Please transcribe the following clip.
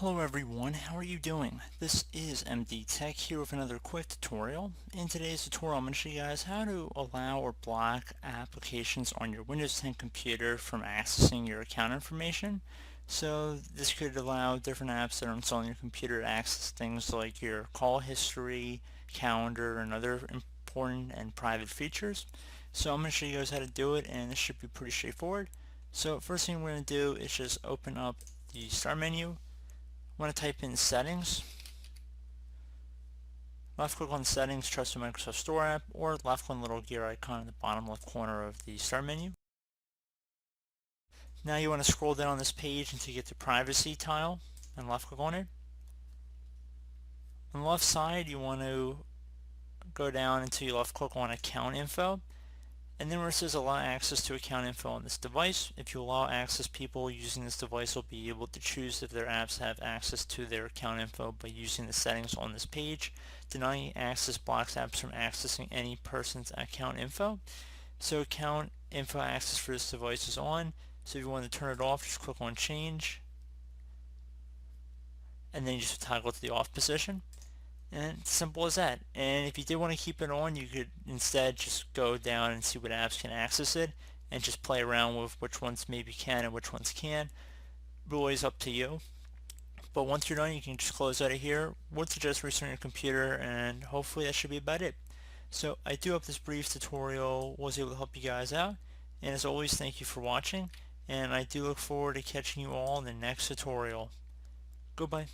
Hello everyone, how are you doing? This is MD Tech here with another quick tutorial. In today's tutorial I'm going to show you guys how to allow or block applications on your Windows 10 computer from accessing your account information. So this could allow different apps that are installed on your computer to access things like your call history, calendar, and other important and private features. So I'm going to show you guys how to do it, and this should be pretty straightforward. So first thing we're going to do is just open up the Start menu. I want to type in settings. Left click on settings, trusted Microsoft Store app, or left click on the little gear icon in the bottom left corner of the start menu. Now you want to scroll down on this page until you get to privacy tile and left click on it. On the left side you want to go down until you left click on account info. And then where it says allow access to account info on this device, if you allow access, people using this device will be able to choose if their apps have access to their account info by using the settings on this page. Denying access blocks apps from accessing any person's account info. So account info access for this device is on. So if you want to turn it off, just click on change. And then you just toggle to the off position. And it's simple as that. And if you did want to keep it on, you could instead just go down and see what apps can access it and just play around with which ones maybe can and which ones can. Really is up to you. But once you're done, you can just close out of here. Would suggest restarting your computer, and hopefully that should be about it. So I do hope this brief tutorial was able to help you guys out. And as always, thank you for watching. And I do look forward to catching you all in the next tutorial. Goodbye.